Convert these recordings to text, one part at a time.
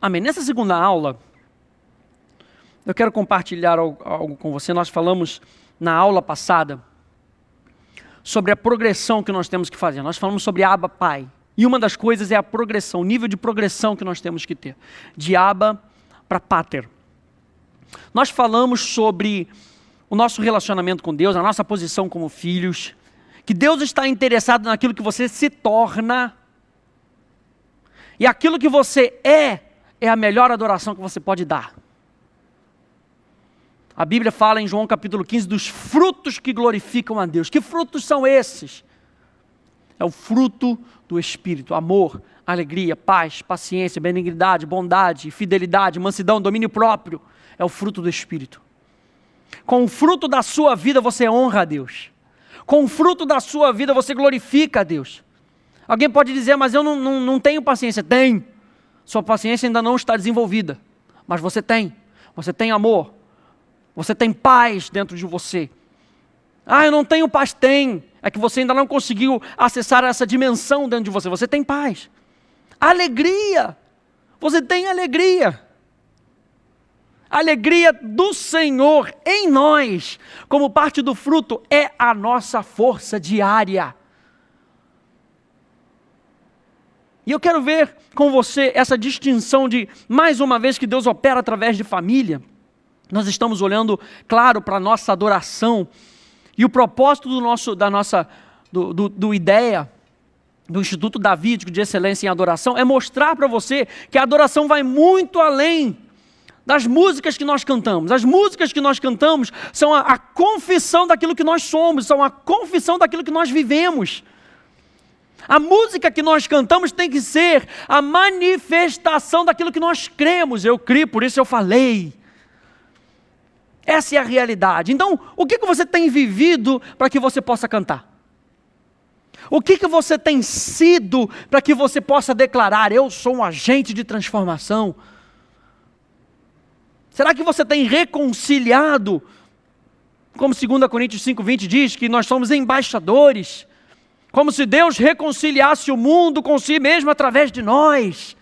Amém. Nessa segunda aula, eu quero compartilhar algo com você. Nós falamos na aula passada sobre a progressão que nós temos que fazer. Nós falamos sobre Abba Pai. E uma das coisas é a progressão, o nível de progressão que nós temos que ter. De Abba para Pater. Nós falamos sobre o nosso relacionamento com Deus, a nossa posição como filhos. Que Deus está interessado naquilo que você se torna. E aquilo que você é a melhor adoração que você pode dar. A Bíblia fala em João capítulo 15 dos frutos que glorificam a Deus. Que frutos são esses? É o fruto do Espírito: amor, alegria, paz, paciência, benignidade, bondade, fidelidade, mansidão, domínio próprio. É o fruto do Espírito. Com o fruto da sua vida você honra a Deus. Com o fruto da sua vida você glorifica a Deus. Alguém pode dizer, mas eu não tenho paciência. Tem. Sua paciência ainda não está desenvolvida. Mas você tem. Você tem amor. Você tem paz dentro de você. Ah, eu não tenho paz. Tem. É que você ainda não conseguiu acessar essa dimensão dentro de você. Você tem paz. Alegria. Você tem alegria. A alegria do Senhor em nós, como parte do fruto, é a nossa força diária. E eu quero ver com você essa distinção de, mais uma vez, que Deus opera através de família. Nós estamos olhando, claro, para a nossa adoração. E o propósito do IDEA, do Instituto Davídico de Excelência em Adoração, é mostrar para você que a adoração vai muito além das músicas que nós cantamos. As músicas que nós cantamos são a confissão daquilo que nós somos, são a confissão daquilo que nós vivemos. A música que nós cantamos tem que ser a manifestação daquilo que nós cremos. Eu criei, por isso eu falei. Essa é a realidade. Então, o que você tem vivido para que você possa cantar? O que você tem sido para que você possa declarar, eu sou um agente de transformação? Será que você tem reconciliado, como 2 Coríntios 5:20 diz, que nós somos embaixadores? Como se Deus reconciliasse o mundo com si mesmo através de nós.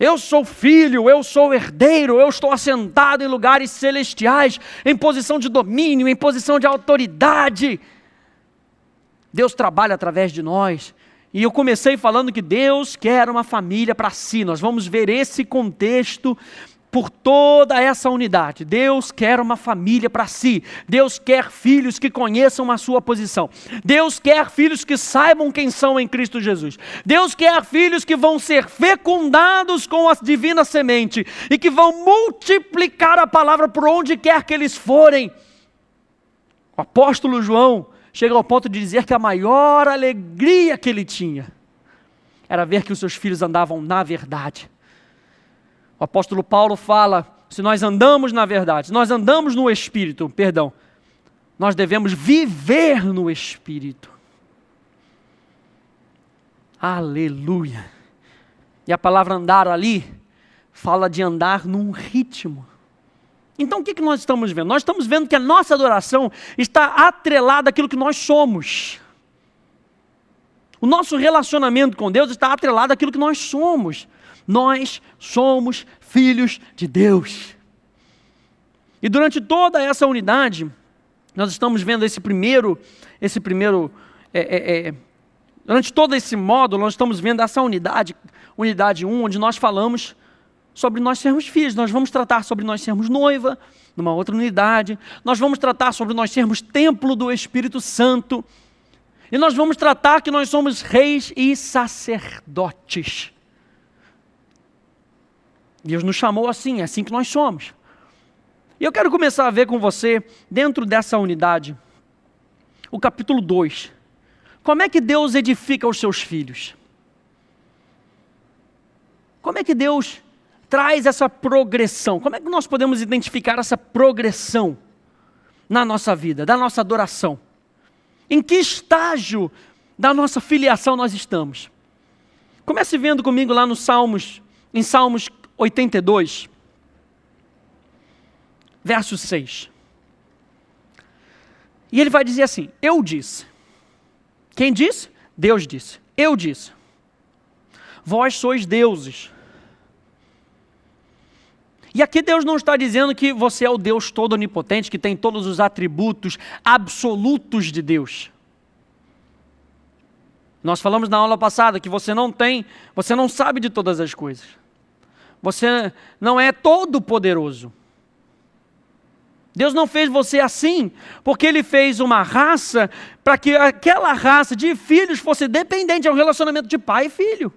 Eu sou filho, eu sou herdeiro, eu estou assentado em lugares celestiais, em posição de domínio, em posição de autoridade. Deus trabalha através de nós. E eu comecei falando que Deus quer uma família para si. Nós vamos ver esse contexto por toda essa unidade. Deus quer uma família para si. Deus quer filhos que conheçam a sua posição. Deus quer filhos que saibam quem são em Cristo Jesus. Deus quer filhos que vão ser fecundados com a divina semente e que vão multiplicar a palavra por onde quer que eles forem. O apóstolo João chega ao ponto de dizer que a maior alegria que ele tinha era ver que os seus filhos andavam na verdade. O apóstolo Paulo fala, se nós andamos na verdade, se nós andamos no Espírito, nós devemos viver no Espírito. Aleluia! E a palavra andar ali, fala de andar num ritmo. Então o que nós estamos vendo? Nós estamos vendo que a nossa adoração está atrelada àquilo que nós somos. O nosso relacionamento com Deus está atrelado àquilo que nós somos. Nós somos filhos de Deus. E durante toda essa unidade, nós estamos vendo durante todo esse módulo, nós estamos vendo essa unidade 1, onde nós falamos sobre nós sermos filhos. Nós vamos tratar sobre nós sermos noiva, numa outra unidade. Nós vamos tratar sobre nós sermos templo do Espírito Santo. E nós vamos tratar que nós somos reis e sacerdotes. Deus nos chamou assim, é assim que nós somos. E eu quero começar a ver com você, dentro dessa unidade, o capítulo 2. Como é que Deus edifica os seus filhos? Como é que Deus traz essa progressão? Como é que nós podemos identificar essa progressão na nossa vida, da nossa adoração? Em que estágio da nossa filiação nós estamos? Comece vendo comigo lá no em Salmos 82, verso 6. E ele vai dizer assim, eu disse. Quem disse? Deus disse. Eu disse. Vós sois deuses. E aqui Deus não está dizendo que você é o Deus todo onipotente, que tem todos os atributos absolutos de Deus. Nós falamos na aula passada que você não sabe de todas as coisas. Você não é todo poderoso. Deus não fez você assim, porque Ele fez uma raça para que aquela raça de filhos fosse dependente, é um relacionamento de pai e filho.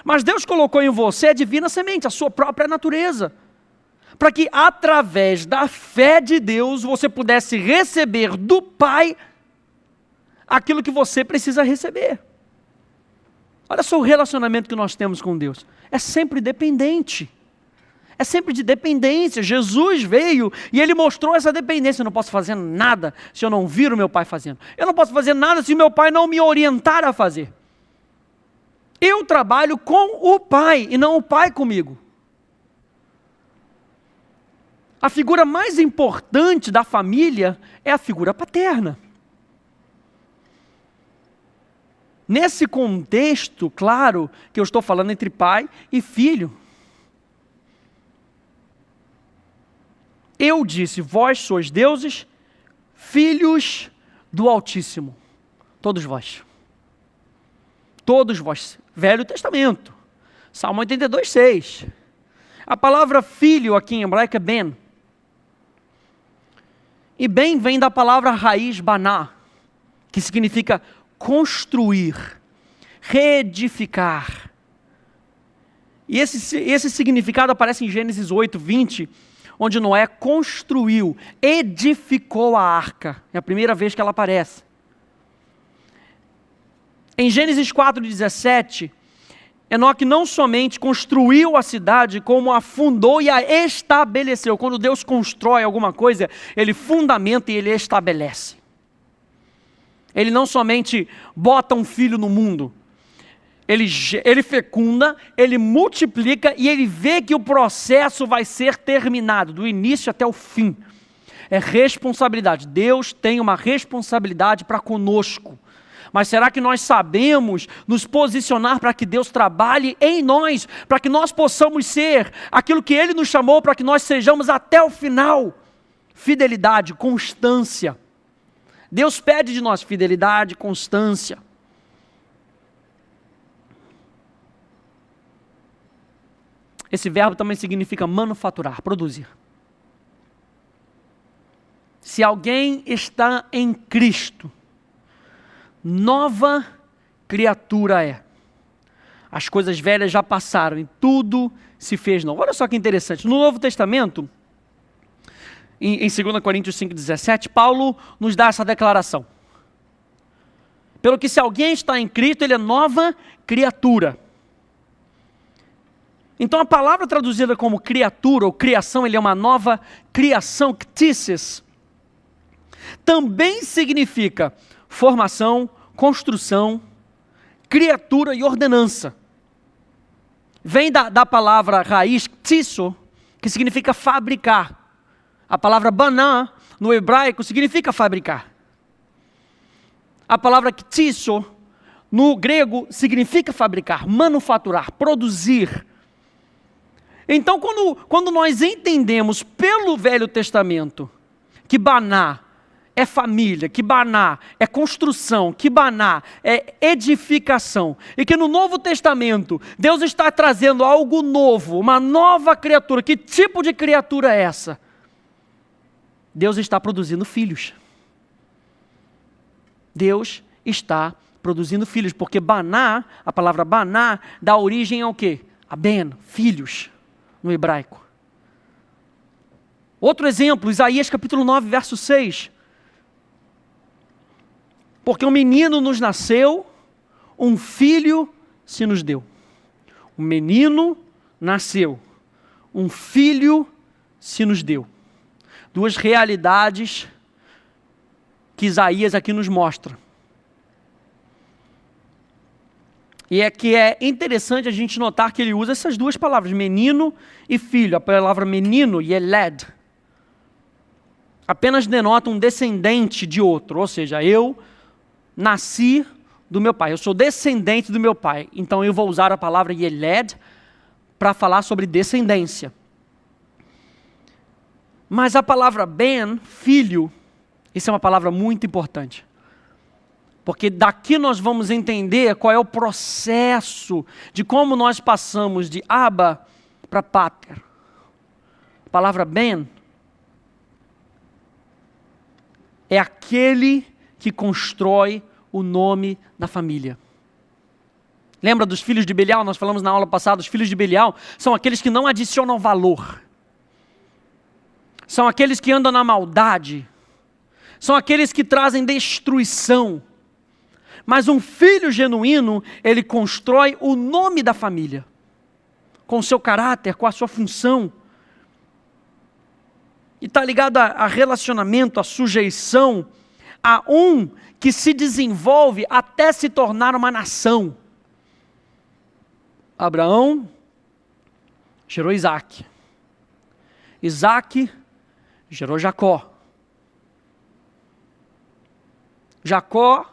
Mas Deus colocou em você a divina semente, a sua própria natureza, para que através da fé de Deus você pudesse receber do Pai aquilo que você precisa receber. Olha só o relacionamento que nós temos com Deus, é sempre dependente. É sempre de dependência. Jesus veio e Ele mostrou essa dependência. Eu não posso fazer nada se eu não vir o meu Pai fazendo. Eu não posso fazer nada se o meu Pai não me orientar a fazer. Eu trabalho com o Pai e não o Pai comigo. A figura mais importante da família é a figura paterna. Nesse contexto, claro, que eu estou falando entre pai e filho. Eu disse, vós sois deuses, filhos do Altíssimo. Todos vós. Todos vós. Velho Testamento. Salmo 82, 6. A palavra filho aqui em hebraico é ben. E ben vem da palavra raiz baná, que significa construir, reedificar. E esse significado aparece em Gênesis 8, 20, onde Noé construiu, edificou a arca. É a primeira vez que ela aparece. Em Gênesis 4, 17, Enoque não somente construiu a cidade, como a fundou e a estabeleceu. Quando Deus constrói alguma coisa, Ele fundamenta e Ele estabelece. Ele não somente bota um filho no mundo, ele fecunda, ele multiplica e ele vê que o processo vai ser terminado, do início até o fim. É responsabilidade. Deus tem uma responsabilidade para conosco. Mas será que nós sabemos nos posicionar para que Deus trabalhe em nós, para que nós possamos ser aquilo que Ele nos chamou, para que nós sejamos até o final? Fidelidade, constância. Deus pede de nós fidelidade, constância. Esse verbo também significa manufaturar, produzir. Se alguém está em Cristo, nova criatura é. As coisas velhas já passaram e tudo se fez novo. Olha só que interessante. No Novo Testamento, em 2 Coríntios 5,17, Paulo nos dá essa declaração. Pelo que se alguém está em Cristo, ele é nova criatura. Então a palavra traduzida como criatura ou criação, ele é uma nova criação, ktisis. Também significa formação, construção, criatura e ordenança. Vem da palavra raiz, ktisso, que significa fabricar. A palavra baná, no hebraico, significa fabricar. A palavra ktisso, no grego, significa fabricar, manufaturar, produzir. Então, quando nós entendemos pelo Velho Testamento que baná é família, que baná é construção, que baná é edificação, e que no Novo Testamento Deus está trazendo algo novo, uma nova criatura. Que tipo de criatura é essa? Deus está produzindo filhos. Deus está produzindo filhos, porque baná, a palavra baná, dá origem ao quê? A ben, filhos, no hebraico. Outro exemplo, Isaías capítulo 9, verso 6. Porque um menino nos nasceu, um filho se nos deu. Um menino nasceu, um filho se nos deu. Duas realidades que Isaías aqui nos mostra. E é interessante a gente notar que ele usa essas duas palavras, menino e filho. A palavra menino, yeled, apenas denota um descendente de outro. Ou seja, eu nasci do meu pai, eu sou descendente do meu pai. Então eu vou usar a palavra yeled para falar sobre descendência. Mas a palavra ben, filho, isso é uma palavra muito importante. Porque daqui nós vamos entender qual é o processo de como nós passamos de Abba para Pater. A palavra ben é aquele que constrói o nome da família. Lembra dos filhos de Belial? Nós falamos na aula passada, os filhos de Belial são aqueles que não adicionam valor. São aqueles que andam na maldade. São aqueles que trazem destruição. Mas um filho genuíno, ele constrói o nome da família. Com o seu caráter, com a sua função. E está ligado a relacionamento, a sujeição, a um que se desenvolve até se tornar uma nação. Abraão gerou Isaac. Isaac gerou Jacó. Jacó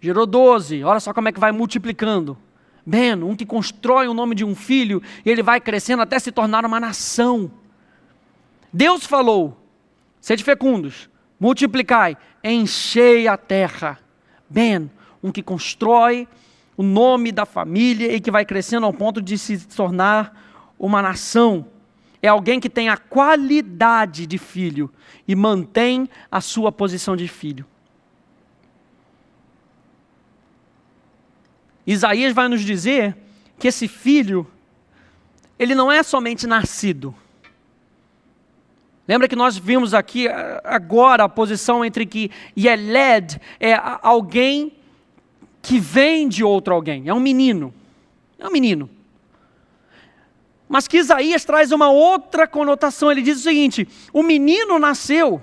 gerou 12. Olha só como é que vai multiplicando. Ben, um que constrói o nome de um filho, e ele vai crescendo até se tornar uma nação. Deus falou, sede fecundos, multiplicai, enchei a terra. Ben, um que constrói o nome da família e que vai crescendo ao ponto de se tornar uma nação. É alguém que tem a qualidade de filho e mantém a sua posição de filho. Isaías vai nos dizer que esse filho, ele não é somente nascido. Lembra que nós vimos aqui agora a posição entre que Yeled é alguém que vem de outro alguém, é um menino. É um menino. Mas que Isaías traz uma outra conotação. Ele diz o seguinte: o menino nasceu,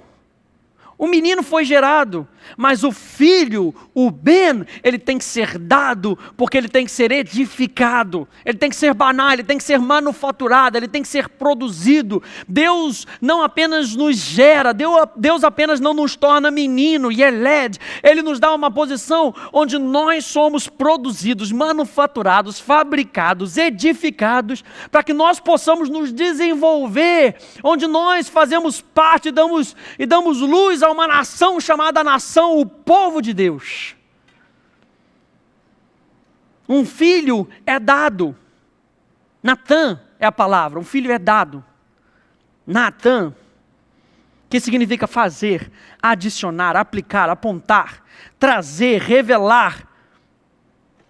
o menino foi gerado, mas o filho, o Ben, ele tem que ser dado, porque ele tem que ser edificado, ele tem que ser banal, ele tem que ser manufaturado, ele tem que ser produzido. Deus não apenas nos gera, Deus apenas não nos torna menino, Yeled, Ele nos dá uma posição onde nós somos produzidos, manufaturados, fabricados, edificados, para que nós possamos nos desenvolver, onde nós fazemos parte e damos luz a uma nação chamada nação, o povo de Deus. Um filho é dado. Natan é a palavra, um filho é dado. Natan, que significa fazer, adicionar, aplicar, apontar, trazer, revelar,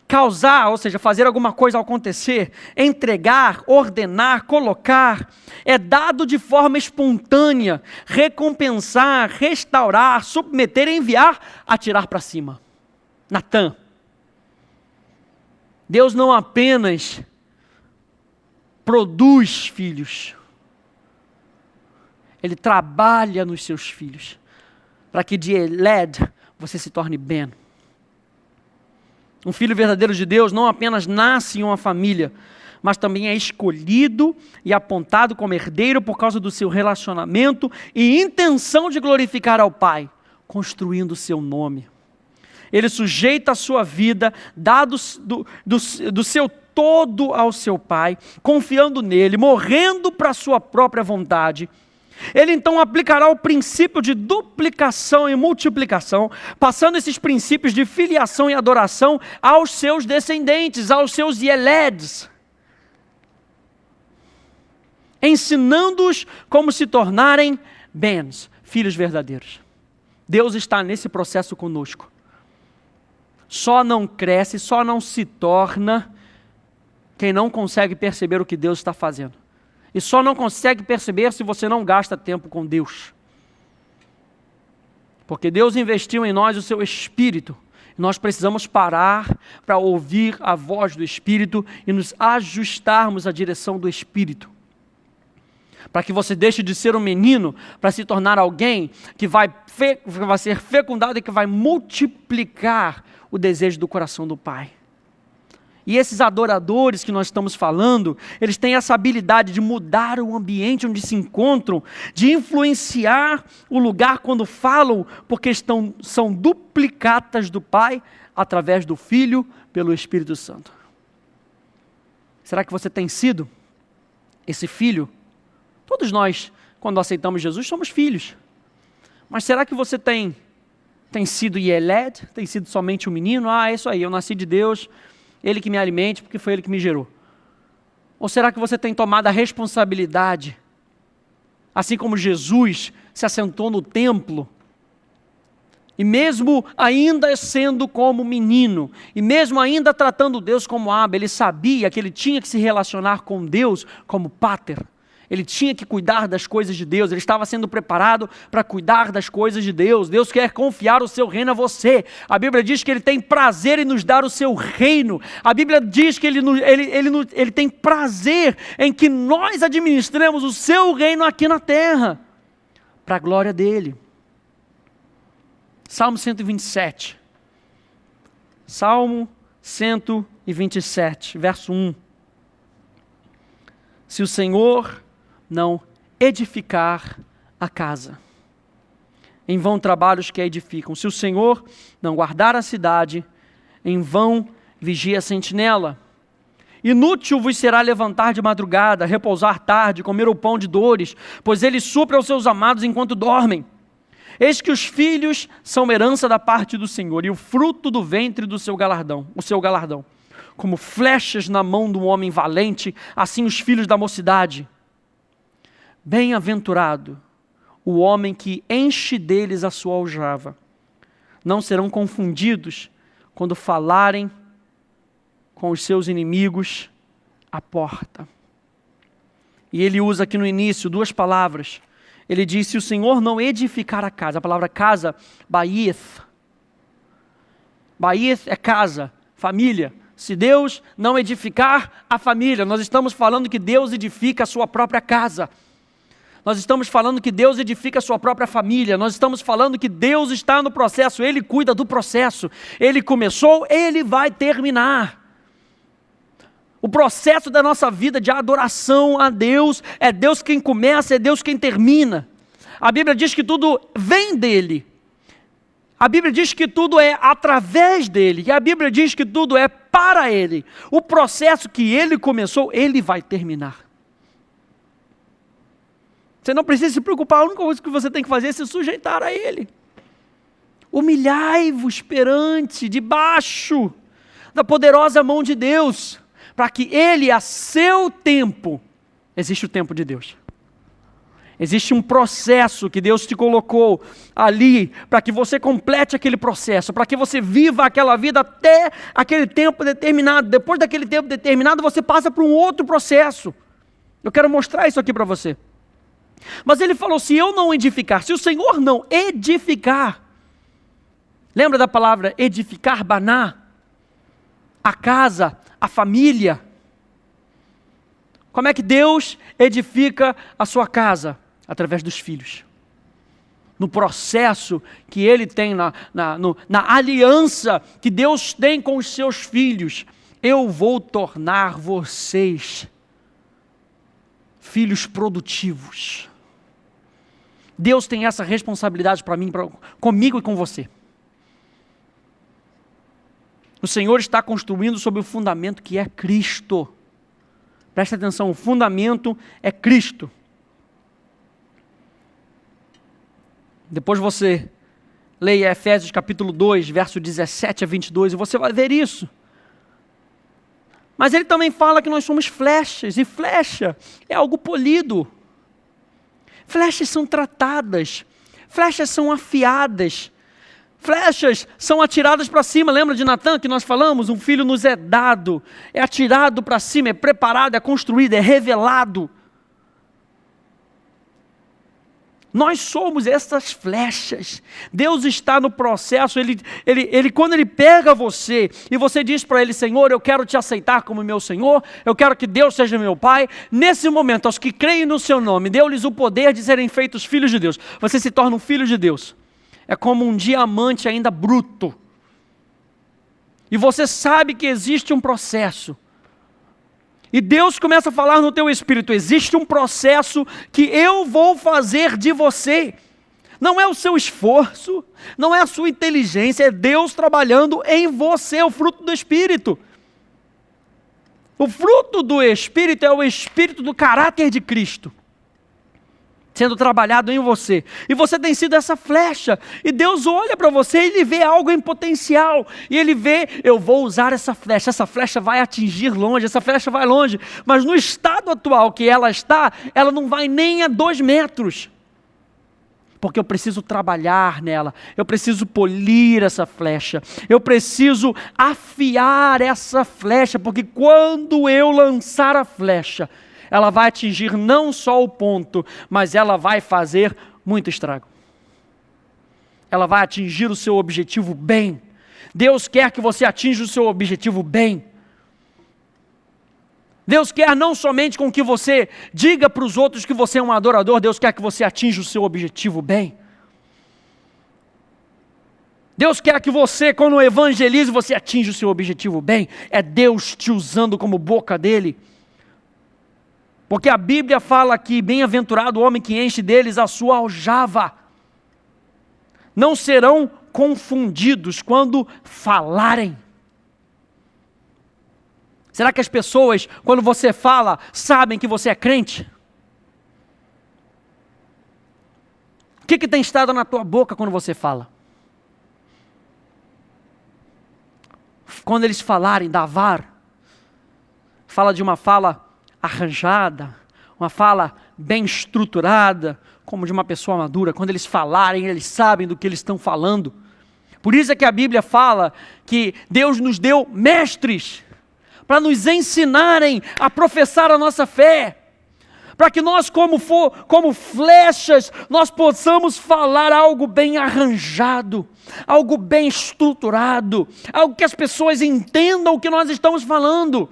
causar, ou seja, fazer alguma coisa acontecer, entregar, ordenar, colocar. É dado de forma espontânea, recompensar, restaurar, submeter, enviar, atirar para cima. Natan. Deus não apenas produz filhos, Ele trabalha nos seus filhos, para que de Yeled você se torne Ben. Um filho verdadeiro de Deus não apenas nasce em uma família, mas também é escolhido e apontado como herdeiro por causa do seu relacionamento e intenção de glorificar ao Pai, construindo o seu nome. Ele sujeita a sua vida, dado do seu todo ao seu Pai, confiando nele, morrendo para a sua própria vontade. Ele então aplicará o princípio de duplicação e multiplicação, passando esses princípios de filiação e adoração aos seus descendentes, aos seus Yeleds, ensinando-os como se tornarem Bens, filhos verdadeiros. Deus está nesse processo conosco. Só não cresce, só não se torna quem não consegue perceber o que Deus está fazendo. E só não consegue perceber se você não gasta tempo com Deus. Porque Deus investiu em nós o seu Espírito. E nós precisamos parar para ouvir a voz do Espírito e nos ajustarmos à direção do Espírito. Para que você deixe de ser um menino para se tornar alguém que vai ser fecundado e que vai multiplicar o desejo do coração do Pai. E esses adoradores que nós estamos falando, eles têm essa habilidade de mudar o ambiente onde se encontram, de influenciar o lugar quando falam, porque são duplicatas do Pai, através do Filho, pelo Espírito Santo. Será que você tem sido esse filho? Todos nós quando aceitamos Jesus, somos filhos. Mas será que você tem sido Yeled? Tem sido somente um menino? É isso aí, eu nasci de Deus, Ele que me alimente, porque foi Ele que me gerou. Ou será que você tem tomado a responsabilidade, assim como Jesus se assentou no templo, e mesmo ainda sendo como menino, e mesmo ainda tratando Deus como Abba, ele sabia que ele tinha que se relacionar com Deus como Pater. Ele tinha que cuidar das coisas de Deus, ele estava sendo preparado para cuidar das coisas de Deus. Deus quer confiar o seu reino a você. A Bíblia diz que Ele tem prazer em nos dar o seu reino. A Bíblia diz que Ele tem prazer em que nós administremos o seu reino aqui na terra, para a glória dEle. Salmo 127. Salmo 127, verso 1. Se o Senhor não edificar a casa, em vão trabalham os que a edificam. Se o Senhor não guardar a cidade, em vão vigia a sentinela. Inútil vos será levantar de madrugada, repousar tarde, comer o pão de dores, pois Ele supre aos seus amados enquanto dormem. Eis que os filhos são herança da parte do Senhor, e o fruto do ventre do seu galardão, o seu galardão. Como flechas na mão do homem valente, assim os filhos da mocidade. Bem-aventurado o homem que enche deles a sua aljava. Não serão confundidos quando falarem com os seus inimigos à porta. E ele usa aqui no início duas palavras. Ele diz, se o Senhor não edificar a casa, a palavra casa, Baith. Baith é casa, família. Se Deus não edificar a família, nós estamos falando que Deus edifica a sua própria casa. Nós estamos falando que Deus edifica a sua própria família. Nós estamos falando que Deus está no processo, Ele cuida do processo. Ele começou, Ele vai terminar. O processo da nossa vida de adoração a Deus, é Deus quem começa, é Deus quem termina. A Bíblia diz que tudo vem dEle. A Bíblia diz que tudo é através dEle. E a Bíblia diz que tudo é para Ele. O processo que Ele começou, Ele vai terminar. Você não precisa se preocupar, a única coisa que você tem que fazer é se sujeitar a Ele. Humilhai-vos perante, debaixo da poderosa mão de Deus, para que Ele, a seu tempo, existe o tempo de Deus. Existe um processo que Deus te colocou ali, para que você complete aquele processo, para que você viva aquela vida até aquele tempo determinado. Depois daquele tempo determinado, você passa por um outro processo. Eu quero mostrar isso aqui para você. Mas ele falou, se eu não edificar, se o Senhor não edificar, lembra da palavra edificar, baná? A casa, a família. Como é que Deus edifica a sua casa? Através dos filhos. No processo que Ele tem, na aliança que Deus tem com os seus filhos. Eu vou tornar vocês filhos produtivos. Deus tem essa responsabilidade para mim, comigo e com você. O Senhor está construindo sobre o fundamento que é Cristo. Presta atenção, o fundamento é Cristo. Depois você leia Efésios capítulo 2, verso 17 a 22, e você vai ver isso. Mas ele também fala que nós somos flechas, e flecha é algo polido. Flechas são tratadas, flechas são afiadas, flechas são atiradas para cima. Lembra de Natã que nós falamos? Um filho nos é dado, é atirado para cima, é preparado, é construído, é revelado. Nós somos essas flechas. Deus está no processo. Quando Ele pega você e você diz para Ele, Senhor, eu quero te aceitar como meu Senhor, eu quero que Deus seja meu Pai. Nesse momento, aos que creem no seu nome, deu-lhes o poder de serem feitos filhos de Deus. Você se torna um filho de Deus. É como um diamante ainda bruto. E você sabe que existe um processo. E Deus começa a falar no teu espírito, existe um processo que eu vou fazer de você. Não é o seu esforço, não é a sua inteligência, é Deus trabalhando em você, o fruto do Espírito. O fruto do Espírito é o Espírito do caráter de Cristo. sendo trabalhado em você. E você tem sido essa flecha. E Deus olha para você e Ele vê algo em potencial. E Ele vê, eu vou usar essa flecha vai atingir longe, essa flecha vai longe. Mas no estado atual que ela está, ela não vai nem a 2 metros. Porque eu preciso trabalhar nela, eu preciso polir essa flecha, eu preciso afiar essa flecha, porque quando eu lançar a flecha, ela vai atingir não só o ponto, mas ela vai fazer muito estrago. Ela vai atingir o seu objetivo bem. Deus quer que você atinja o seu objetivo bem. Deus quer não somente com que você diga para os outros que você é um adorador, Deus quer que você atinja o seu objetivo bem. Deus quer que você, quando evangelize, você atinja o seu objetivo bem. É Deus te usando como boca dele. Porque a Bíblia fala que bem-aventurado o homem que enche deles a sua aljava. Não serão confundidos quando falarem. Será que as pessoas, quando você fala, sabem que você é crente? O que tem estado na tua boca quando você fala? Quando eles falarem, davar, fala de uma fala arranjada, uma fala bem estruturada, como de uma pessoa madura. Quando eles falarem, eles sabem do que eles estão falando. Por isso é que a Bíblia fala que Deus nos deu mestres, para nos ensinarem a professar a nossa fé, para que nós como flechas, nós possamos falar algo bem arranjado, algo bem estruturado, algo que as pessoas entendam o que nós estamos falando.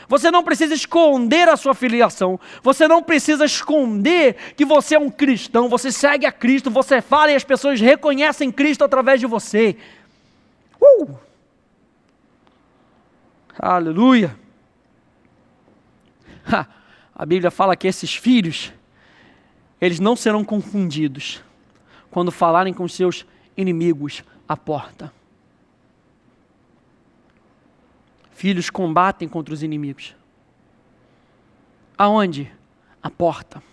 Você não precisa esconder a sua filiação, você não precisa esconder que você é um cristão, você segue a Cristo, você fala e as pessoas reconhecem Cristo através de você. Aleluia! A Bíblia fala que esses filhos, eles não serão confundidos quando falarem com seus inimigos à porta. Filhos combatem contra os inimigos. Aonde? À porta.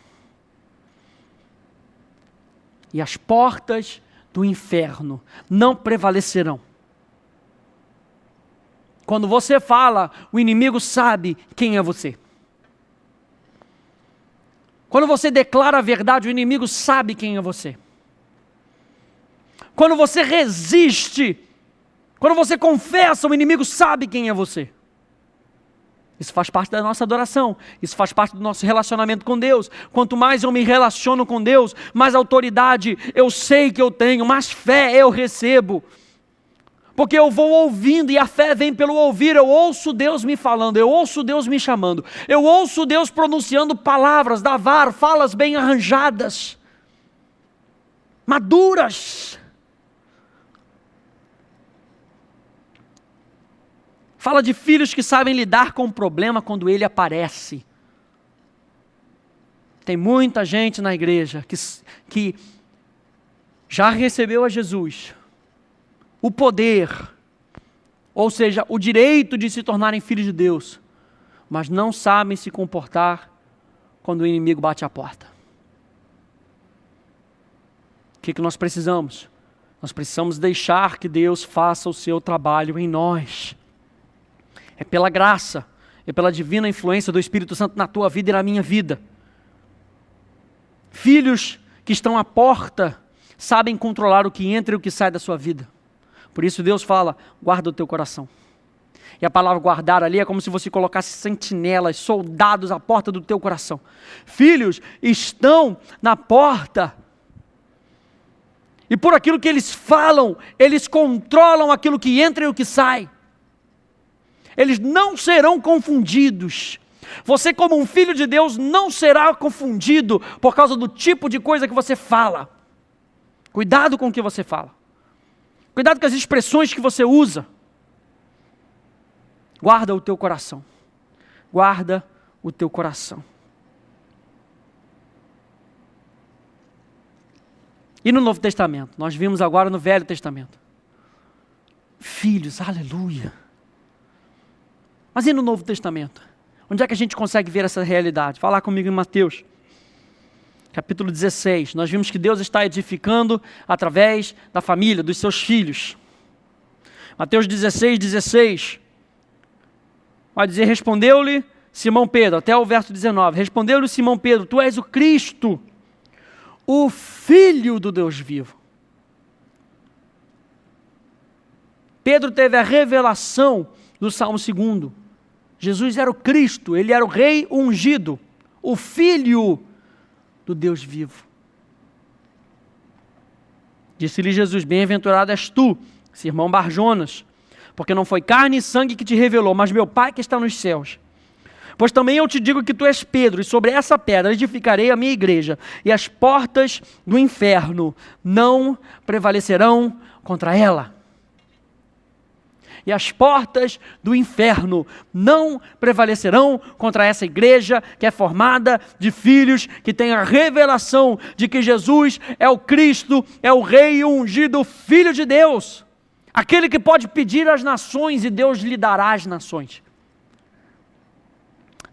E as portas do inferno não prevalecerão. Quando você fala, o inimigo sabe quem é você. Quando você declara a verdade, o inimigo sabe quem é você. Quando você resiste, quando você confessa, o inimigo sabe quem é você. Isso faz parte da nossa adoração, isso faz parte do nosso relacionamento com Deus. Quanto mais eu me relaciono com Deus, mais autoridade eu sei que eu tenho, mais fé eu recebo. Porque eu vou ouvindo e a fé vem pelo ouvir, eu ouço Deus me falando, eu ouço Deus me chamando, eu ouço Deus pronunciando palavras, davar, falas bem arranjadas, maduras. Fala de filhos que sabem lidar com o problema quando ele aparece. Tem muita gente na igreja que já recebeu a Jesus, o poder, ou seja, o direito de se tornarem filhos de Deus, mas não sabem se comportar quando o inimigo bate a porta. O que nós precisamos? Nós precisamos deixar que Deus faça o seu trabalho em nós. É pela graça, é pela divina influência do Espírito Santo na tua vida e na minha vida. Filhos que estão à porta sabem controlar o que entra e o que sai da sua vida. Por isso Deus fala, guarda o teu coração. E a palavra guardar ali é como se você colocasse sentinelas, soldados à porta do teu coração. Filhos estão na porta. E por aquilo que eles falam, eles controlam aquilo que entra e o que sai. Eles não serão confundidos. Você, como um filho de Deus, não será confundido por causa do tipo de coisa que você fala. Cuidado com o que você fala. Cuidado com as expressões que você usa. Guarda o teu coração. Guarda o teu coração. E no Novo Testamento? Nós vimos agora no Velho Testamento. Filhos, aleluia. Mas e no Novo Testamento? Onde é que a gente consegue ver essa realidade? Fala comigo em Mateus. capítulo 16, nós vimos que Deus está edificando através da família, dos seus filhos. Mateus 16, 16, vai dizer, respondeu-lhe Simão Pedro, até o verso 19, respondeu-lhe Simão Pedro, tu és o Cristo, o Filho do Deus vivo. Pedro teve a revelação do Salmo 2. Jesus era o Cristo, ele era o Rei ungido, o Filho do Deus vivo. Disse-lhe Jesus, bem-aventurado és tu, Simão Barjonas, porque não foi carne e sangue que te revelou, mas meu Pai que está nos céus. Pois também eu te digo que tu és Pedro, e sobre essa pedra edificarei a minha igreja, e as portas do inferno não prevalecerão contra ela. E as portas do inferno não prevalecerão contra essa igreja que é formada de filhos que têm a revelação de que Jesus é o Cristo, é o Rei ungido, Filho de Deus. Aquele que pode pedir às nações e Deus lhe dará as nações.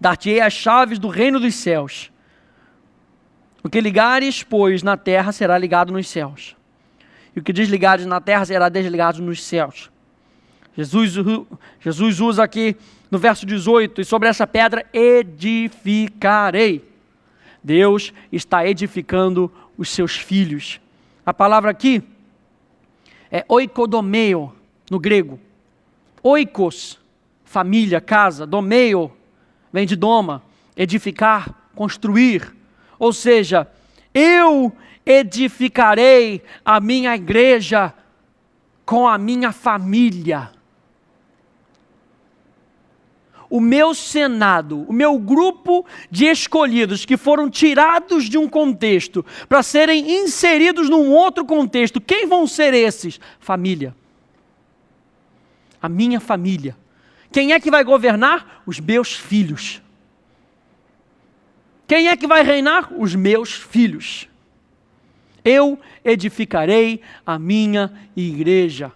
Dar-te-ei as chaves do reino dos céus. O que ligares, pois, na terra será ligado nos céus. E o que desligares na terra será desligado nos céus. Jesus usa aqui no verso 18, e sobre essa pedra edificarei. Deus está edificando os seus filhos. A palavra aqui é oikodomeo, no grego. Oikos, família, casa. Domeo, vem de doma, edificar, construir. Ou seja, eu edificarei a minha igreja com a minha família. O meu senado, o meu grupo de escolhidos que foram tirados de um contexto para serem inseridos num outro contexto, quem vão ser esses? Família. A minha família. Quem é que vai governar? Os meus filhos. Quem é que vai reinar? Os meus filhos. Eu edificarei a minha igreja.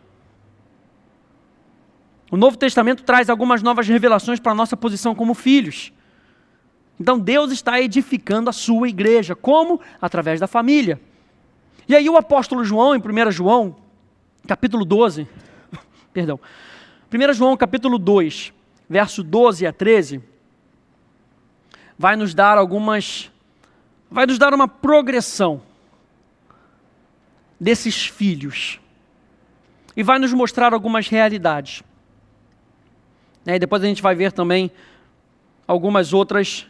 O Novo Testamento traz algumas novas revelações para a nossa posição como filhos. Então Deus está edificando a sua igreja. Como? Através da família. E aí o apóstolo João, em 1 João, capítulo 12, perdão, 1 João capítulo 2, verso 12 a 13, vai nos dar uma progressão desses filhos. E vai nos mostrar algumas realidades. E depois a gente vai ver também algumas outras,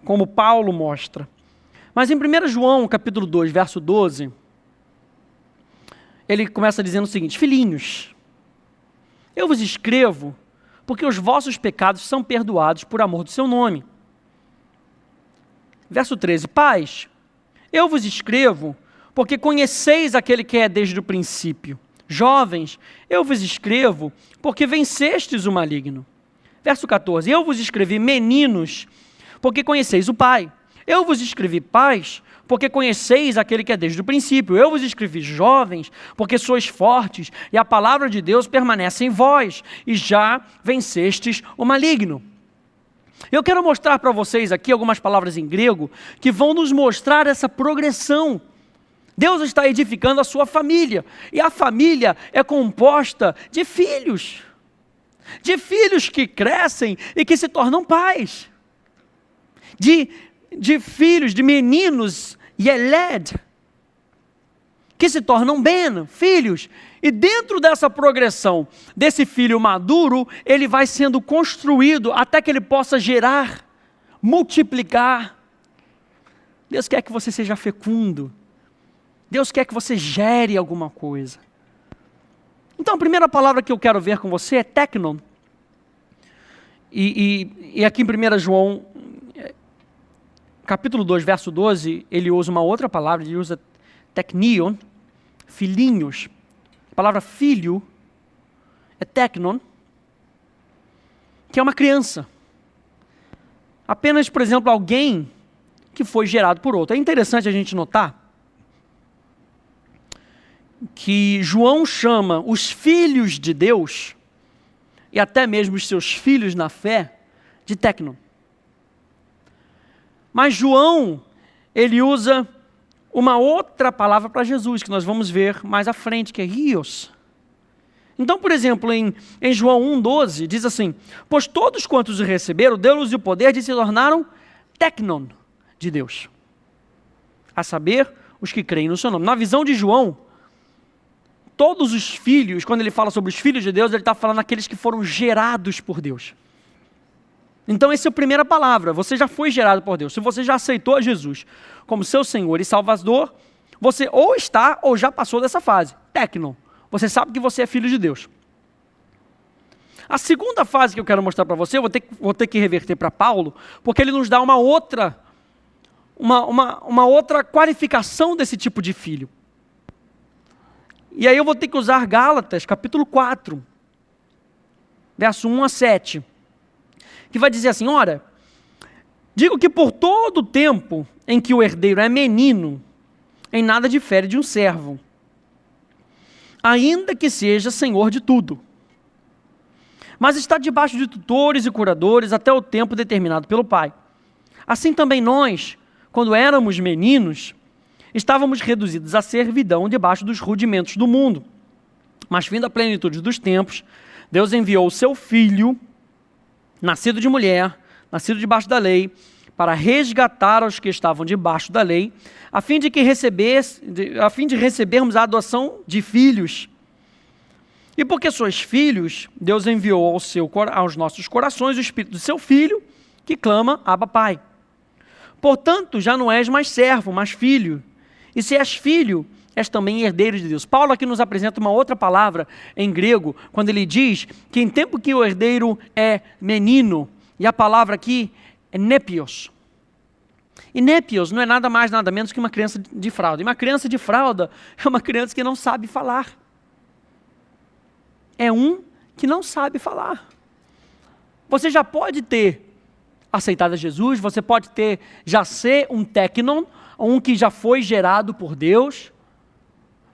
como Paulo mostra. Mas em 1 João, capítulo 2, verso 12, ele começa dizendo o seguinte: filhinhos, eu vos escrevo porque os vossos pecados são perdoados por amor do seu nome. Verso 13, pais, eu vos escrevo porque conheceis aquele que é desde o princípio. Jovens, eu vos escrevo porque vencestes o maligno. Verso 14, eu vos escrevi meninos, porque conheceis o Pai. Eu vos escrevi pais, porque conheceis aquele que é desde o princípio. Eu vos escrevi jovens, porque sois fortes, e a palavra de Deus permanece em vós, e já vencestes o maligno. Eu quero mostrar para vocês aqui algumas palavras em grego, que vão nos mostrar essa progressão. Deus está edificando a sua família, e a família é composta de filhos que crescem e que se tornam pais, de filhos, de meninos, Yeled, que se tornam Ben, filhos, e dentro dessa progressão, desse filho maduro, ele vai sendo construído até que ele possa gerar, multiplicar. Deus quer que você seja fecundo, Deus quer que você gere alguma coisa. Então a primeira palavra que eu quero ver com você é teknon. E aqui em 1 João, capítulo 2, verso 12, ele usa uma outra palavra, ele usa teknion, filhinhos. A palavra filho é teknon, que é uma criança. Apenas, por exemplo, alguém que foi gerado por outro. É interessante a gente notar que João chama os filhos de Deus, e até mesmo os seus filhos na fé, de teknon. Mas João, ele usa uma outra palavra para Jesus, que nós vamos ver mais à frente, que é hios. Então, por exemplo, em João 1,12, diz assim: pois todos quantos o receberam, deu-lhes o poder de se tornaram teknon de Deus, a saber, os que creem no seu nome. Na visão de João, todos os filhos, quando ele fala sobre os filhos de Deus, ele está falando aqueles que foram gerados por Deus. Então essa é a primeira palavra, você já foi gerado por Deus. Se você já aceitou a Jesus como seu Senhor e Salvador, você ou está ou já passou dessa fase, teknon. Você sabe que você é filho de Deus. A segunda fase que eu quero mostrar para você, eu vou ter que reverter para Paulo, porque ele nos dá uma outra qualificação desse tipo de filho. E aí eu vou ter que usar Gálatas, capítulo 4, verso 1 a 7, que vai dizer assim: ora, digo que por todo o tempo em que o herdeiro é menino, em nada difere de um servo, ainda que seja senhor de tudo, mas está debaixo de tutores e curadores até o tempo determinado pelo Pai. Assim também nós, quando éramos meninos, estávamos reduzidos à servidão debaixo dos rudimentos do mundo. Mas, vindo a plenitude dos tempos, Deus enviou o seu Filho, nascido de mulher, nascido debaixo da lei, para resgatar os que estavam debaixo da lei, a fim de recebermos a adoção de filhos. E porque sois filhos, Deus enviou aos nossos corações o Espírito do seu Filho, que clama: Abba, Pai. Portanto, já não és mais servo, mas filho. E se és filho, és também herdeiro de Deus. Paulo aqui nos apresenta uma outra palavra em grego, quando ele diz que em tempo que o herdeiro é menino, e a palavra aqui é nepios. E nepios não é nada mais, nada menos que uma criança de fralda. E uma criança de fralda é uma criança que não sabe falar. É um que não sabe falar. Você já pode ter aceitado a Jesus, você pode já ser um teknon, um que já foi gerado por Deus,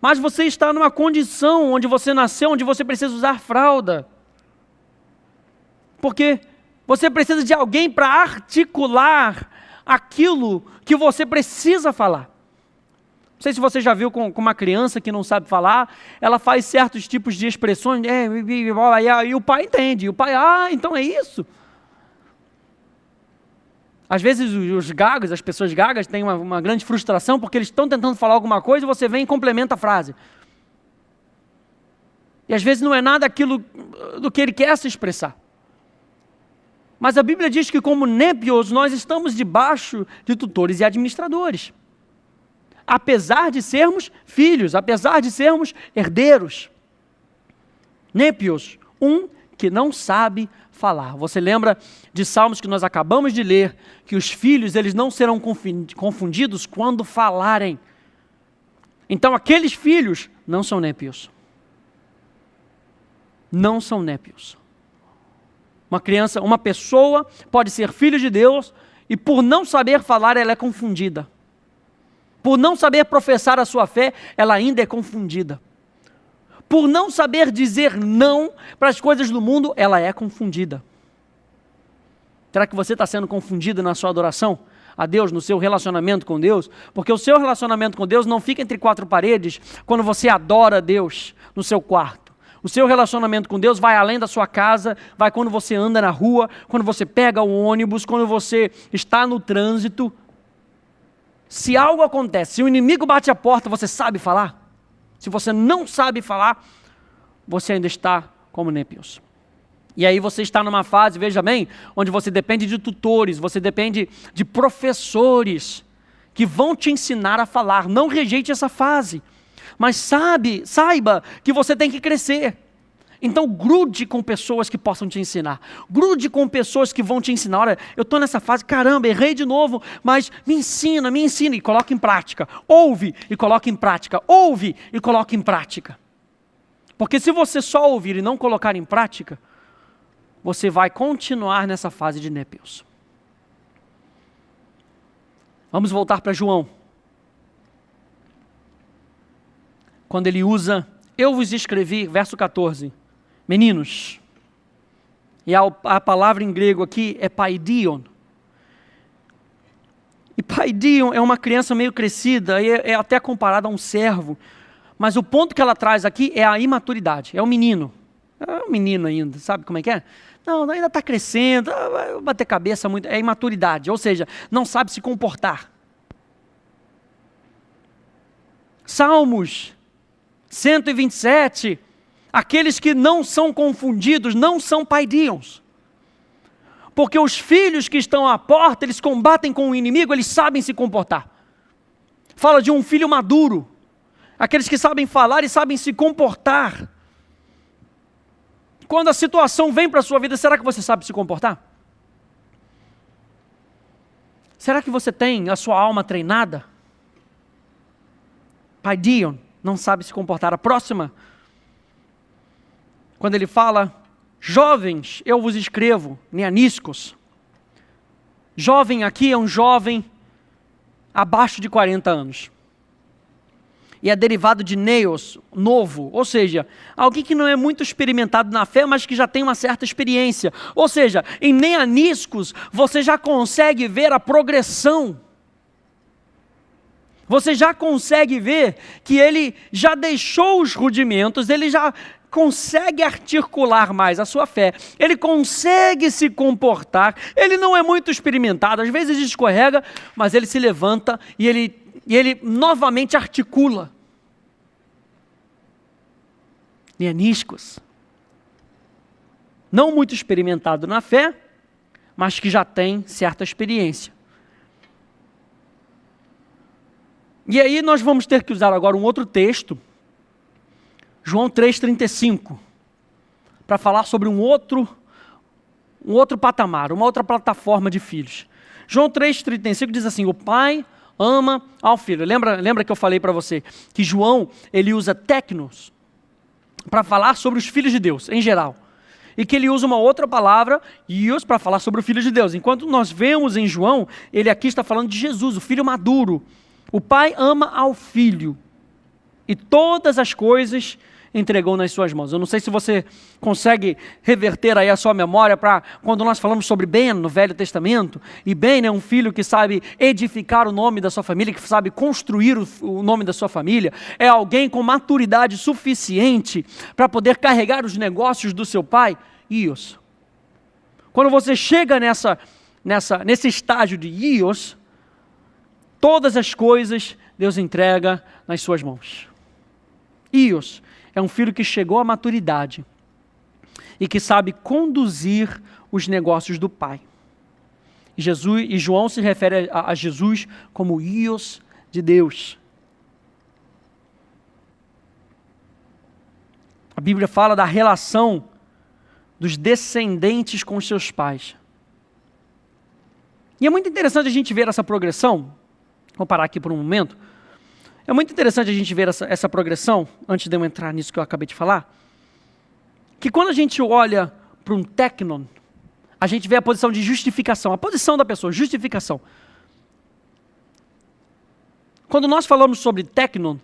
mas você está numa condição onde você nasceu, onde você precisa usar fralda. Porque você precisa de alguém para articular aquilo que você precisa falar. Não sei se você já viu com uma criança que não sabe falar, ela faz certos tipos de expressões, e o pai entende, e o pai, então é isso. Às vezes os gagos, as pessoas gagas têm uma grande frustração porque eles estão tentando falar alguma coisa e você vem e complementa a frase. E às vezes não é nada aquilo do que ele quer se expressar. Mas a Bíblia diz que como népios nós estamos debaixo de tutores e administradores. Apesar de sermos filhos, apesar de sermos herdeiros. Népios, um que não sabe falar. Você lembra de Salmos que nós acabamos de ler, que os filhos eles não serão confundidos quando falarem. Então aqueles filhos não são népios. Não são népios. Uma pessoa pode ser filho de Deus e por não saber falar ela é confundida. Por não saber professar a sua fé, ela ainda é confundida. Por não saber dizer não para as coisas do mundo, ela é confundida. Será que você está sendo confundido na sua adoração a Deus, no seu relacionamento com Deus? Porque o seu relacionamento com Deus não fica entre quatro paredes quando você adora a Deus no seu quarto. O seu relacionamento com Deus vai além da sua casa, vai quando você anda na rua, quando você pega o ônibus, quando você está no trânsito. Se algo acontece, se o inimigo bate a porta, você sabe falar? Se você não sabe falar, você ainda está como népios. E aí você está numa fase, veja bem, onde você depende de tutores, você depende de professores que vão te ensinar a falar. Não rejeite essa fase, mas saiba que você tem que crescer. Então grude com pessoas que possam te ensinar. Grude com pessoas que vão te ensinar. Olha, eu estou nessa fase, caramba, errei de novo, mas me ensina e coloque em prática. Ouve e coloque em prática. Ouve e coloque em prática. Porque se você só ouvir e não colocar em prática, você vai continuar nessa fase de népios. Vamos voltar para João. Quando ele usa, eu vos escrevi, verso 14, meninos. E a palavra em grego aqui é paidion. E paidion é uma criança meio crescida, e é até comparada a um servo. Mas o ponto que ela traz aqui é a imaturidade, é o menino. É um menino ainda, sabe como é que é? Não, ainda está crescendo, vai bater cabeça muito, é imaturidade, ou seja, não sabe se comportar. Salmos 127, aqueles que não são confundidos, não são paidions. Porque os filhos que estão à porta, eles combatem com o inimigo, eles sabem se comportar. Fala de um filho maduro, aqueles que sabem falar e sabem se comportar. Quando a situação vem para a sua vida, será que você sabe se comportar? Será que você tem a sua alma treinada? Paidion não sabe se comportar. A próxima, quando ele fala, jovens, eu vos escrevo, neaniscos. Jovem aqui é um jovem abaixo de 40 anos. E é derivado de neos, novo, ou seja, alguém que não é muito experimentado na fé, mas que já tem uma certa experiência. Ou seja, em neaniscos, você já consegue ver a progressão. Você já consegue ver que ele já deixou os rudimentos, ele já consegue articular mais a sua fé, ele consegue se comportar, ele não é muito experimentado, às vezes escorrega, mas ele se levanta e ele novamente articula. Neaniscos. Não muito experimentado na fé, mas que já tem certa experiência. E aí nós vamos ter que usar agora um outro texto, João 3,35, para falar sobre um outro patamar, uma outra plataforma de filhos. João 3,35 diz assim, o pai ama ao filho. Lembra que eu falei para você que João, ele usa teknos para falar sobre os filhos de Deus, em geral. E que ele usa uma outra palavra, ios, para falar sobre o filho de Deus. Enquanto nós vemos em João, ele aqui está falando de Jesus, o filho maduro. O pai ama ao filho e todas as coisas entregou nas suas mãos. Eu não sei se você consegue reverter aí a sua memória para quando nós falamos sobre Ben no Velho Testamento, e Ben é um filho que sabe edificar o nome da sua família, que sabe construir o nome da sua família, é alguém com maturidade suficiente para poder carregar os negócios do seu pai. Ios. Quando você chega nesse estágio de ios, todas as coisas Deus entrega nas suas mãos. Ios é um filho que chegou à maturidade e que sabe conduzir os negócios do pai. E João se refere a Jesus como Ios de Deus. A Bíblia fala da relação dos descendentes com os seus pais. E é muito interessante a gente ver essa progressão. Vou parar aqui por um momento. É muito interessante a gente ver essa progressão, antes de eu entrar nisso que eu acabei de falar, que quando a gente olha para um teknon, a gente vê a posição de justificação, a posição da pessoa, justificação. Quando nós falamos sobre teknon,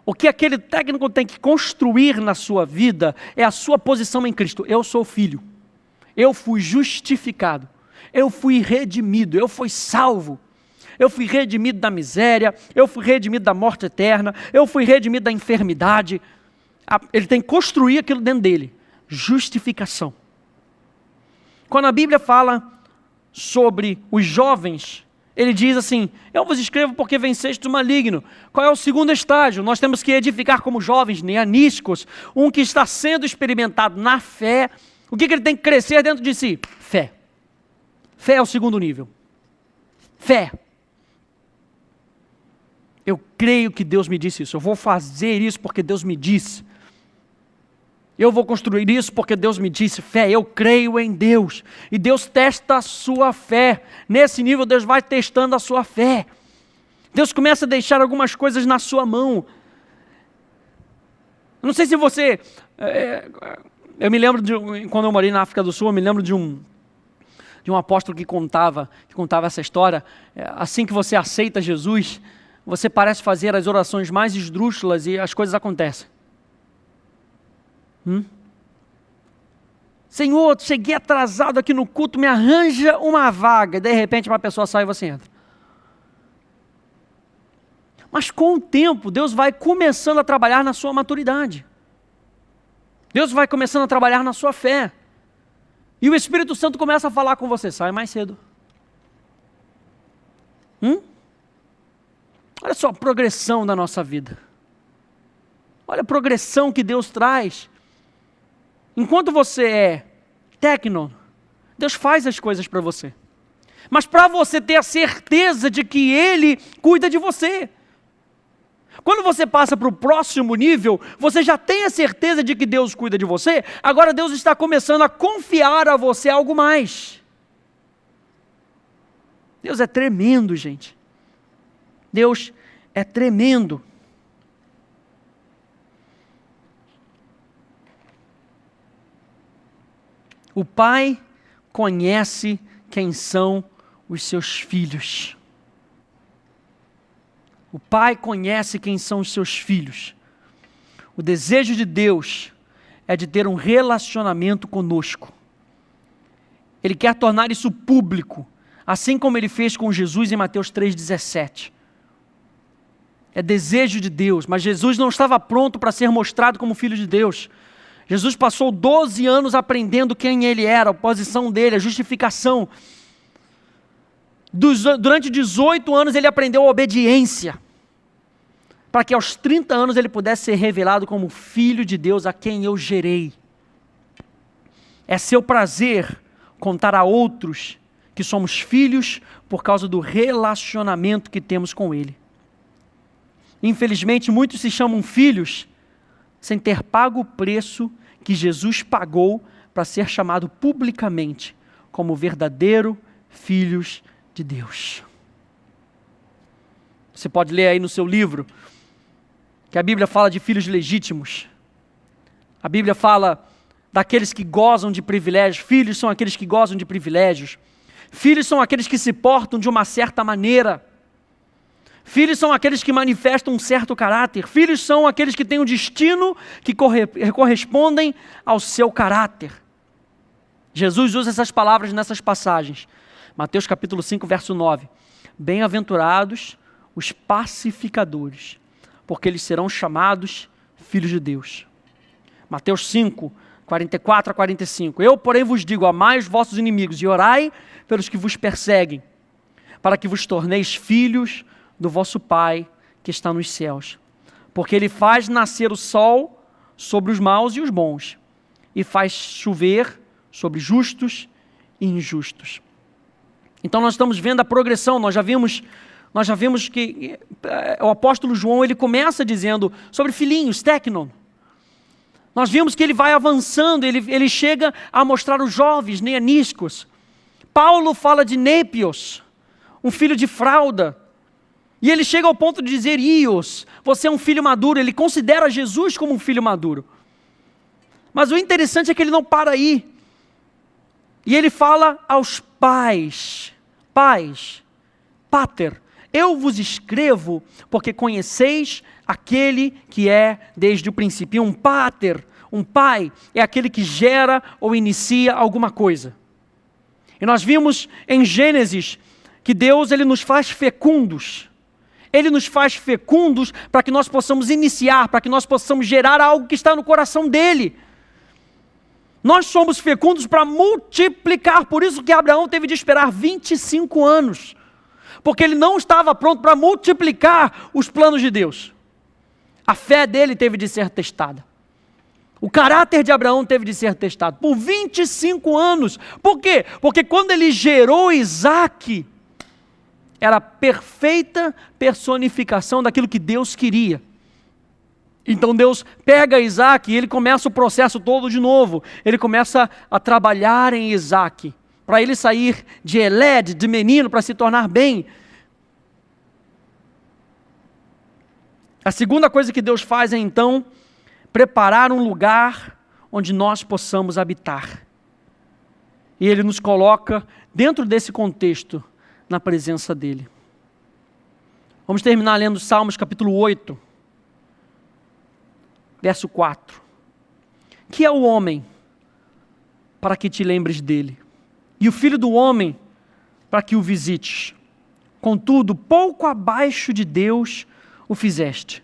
o que aquele técnico tem que construir na sua vida é a sua posição em Cristo. Eu sou filho, eu fui justificado, eu fui redimido, eu fui salvo. Eu fui redimido da miséria, eu fui redimido da morte eterna, eu fui redimido da enfermidade. Ele tem que construir aquilo dentro dele. Justificação. Quando a Bíblia fala sobre os jovens, ele diz assim, eu vos escrevo porque venceste o maligno. Qual é o segundo estágio? Nós temos que edificar como jovens, neaniscos, um que está sendo experimentado na fé. O que ele tem que crescer dentro de si? Fé. Fé é o segundo nível. Fé. Eu creio que Deus me disse isso. Eu vou fazer isso porque Deus me disse. Eu vou construir isso porque Deus me disse. Fé, eu creio em Deus. E Deus testa a sua fé. Nesse nível, Deus vai testando a sua fé. Deus começa a deixar algumas coisas na sua mão. Eu não sei se você... eu me lembro quando eu morei na África do Sul, eu me lembro de um apóstolo que contava essa história. Assim que você aceita Jesus, você parece fazer as orações mais esdrúxulas e as coisas acontecem. Senhor, cheguei atrasado aqui no culto, me arranja uma vaga. De repente uma pessoa sai e você entra. Mas com o tempo, Deus vai começando a trabalhar na sua maturidade. Deus vai começando a trabalhar na sua fé. E o Espírito Santo começa a falar com você, sai mais cedo. Olha só a progressão da nossa vida. Olha a progressão que Deus traz. Enquanto você é técnico, Deus faz as coisas para você. Mas para você ter a certeza de que Ele cuida de você. Quando você passa para o próximo nível, você já tem a certeza de que Deus cuida de você. Agora Deus está começando a confiar a você algo mais. Deus é tremendo, gente. Deus é tremendo. O Pai conhece quem são os seus filhos. O Pai conhece quem são os seus filhos. O desejo de Deus é de ter um relacionamento conosco. Ele quer tornar isso público, assim como Ele fez com Jesus em Mateus 3,17. É desejo de Deus, mas Jesus não estava pronto para ser mostrado como Filho de Deus. Jesus passou 12 anos aprendendo quem Ele era, a posição dele, a justificação. Durante 18 anos Ele aprendeu a obediência, para que aos 30 anos Ele pudesse ser revelado como Filho de Deus, a quem eu gerei. É seu prazer contar a outros que somos filhos por causa do relacionamento que temos com Ele. Infelizmente, muitos se chamam filhos sem ter pago o preço que Jesus pagou para ser chamado publicamente como verdadeiro filhos de Deus. Você pode ler aí no seu livro que a Bíblia fala de filhos legítimos. A Bíblia fala daqueles que gozam de privilégios. Filhos são aqueles que gozam de privilégios. Filhos são aqueles que se portam de uma certa maneira. Filhos são aqueles que manifestam um certo caráter. Filhos são aqueles que têm um destino que correspondem ao seu caráter. Jesus usa essas palavras nessas passagens. Mateus capítulo 5, verso 9. Bem-aventurados os pacificadores, porque eles serão chamados filhos de Deus. Mateus 5, 44 a 45. Eu, porém, vos digo, amai os vossos inimigos e orai pelos que vos perseguem, para que vos torneis filhos do vosso Pai que está nos céus. Porque Ele faz nascer o sol sobre os maus e os bons, e faz chover sobre justos e injustos. Então nós estamos vendo a progressão. Nós já vimos que o apóstolo João, ele começa dizendo sobre filhinhos, téknon. Nós vimos que ele vai avançando, ele chega a mostrar os jovens, neaniscos. Paulo fala de népios, um filho de fralda. E ele chega ao ponto de dizer, Ios, você é um filho maduro. Ele considera Jesus como um filho maduro. Mas o interessante é que ele não para aí. E ele fala aos pais, pater, eu vos escrevo porque conheceis aquele que é desde o princípio. Um pater, um pai, é aquele que gera ou inicia alguma coisa. E nós vimos em Gênesis que Deus, ele nos faz fecundos. Ele nos faz fecundos para que nós possamos iniciar, para que nós possamos gerar algo que está no coração dele. Nós somos fecundos para multiplicar, por isso que Abraão teve de esperar 25 anos, porque ele não estava pronto para multiplicar os planos de Deus. A fé dele teve de ser testada. O caráter de Abraão teve de ser testado por 25 anos. Por quê? Porque quando ele gerou Isaque, era a perfeita personificação daquilo que Deus queria. Então Deus pega Isaque e ele começa o processo todo de novo. Ele começa a trabalhar em Isaque, para ele sair de Eled, de menino, para se tornar bem. A segunda coisa que Deus faz é então preparar um lugar onde nós possamos habitar. E Ele nos coloca dentro desse contexto, na presença dEle. Vamos terminar lendo Salmos capítulo 8, verso 4. Que é o homem para que te lembres dele, e o filho do homem para que o visites? Contudo, pouco abaixo de Deus, o fizeste.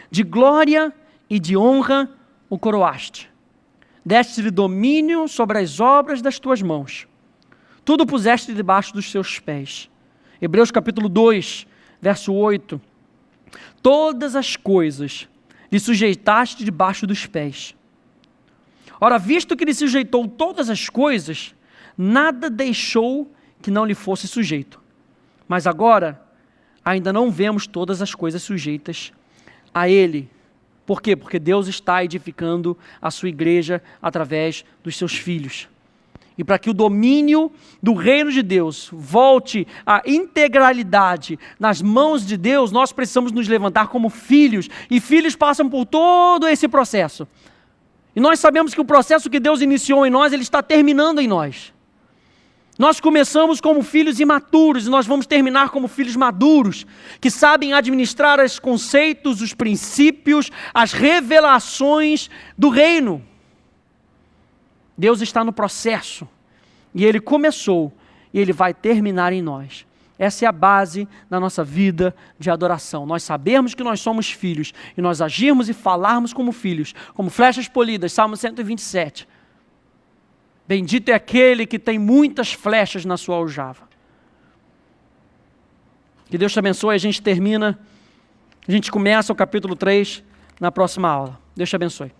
De glória e de honra o coroaste. Deste-lhe domínio sobre as obras das tuas mãos. Tudo puseste debaixo dos seus pés. Hebreus capítulo 2, verso 8. Todas as coisas lhe sujeitaste debaixo dos pés. Ora, visto que lhe sujeitou todas as coisas, nada deixou que não lhe fosse sujeito. Mas agora, ainda não vemos todas as coisas sujeitas a ele. Por quê? Porque Deus está edificando a sua igreja através dos seus filhos. E para que o domínio do reino de Deus volte à integralidade nas mãos de Deus, nós precisamos nos levantar como filhos. E filhos passam por todo esse processo. E nós sabemos que o processo que Deus iniciou em nós, ele está terminando em nós. Nós começamos como filhos imaturos e nós vamos terminar como filhos maduros, que sabem administrar os conceitos, os princípios, as revelações do reino. Deus está no processo e Ele começou e Ele vai terminar em nós. Essa é a base da nossa vida de adoração. Nós sabemos que nós somos filhos e nós agirmos e falarmos como filhos, como flechas polidas, Salmo 127. Bendito é aquele que tem muitas flechas na sua aljava. Que Deus te abençoe. A gente começa o capítulo 3 na próxima aula. Deus te abençoe.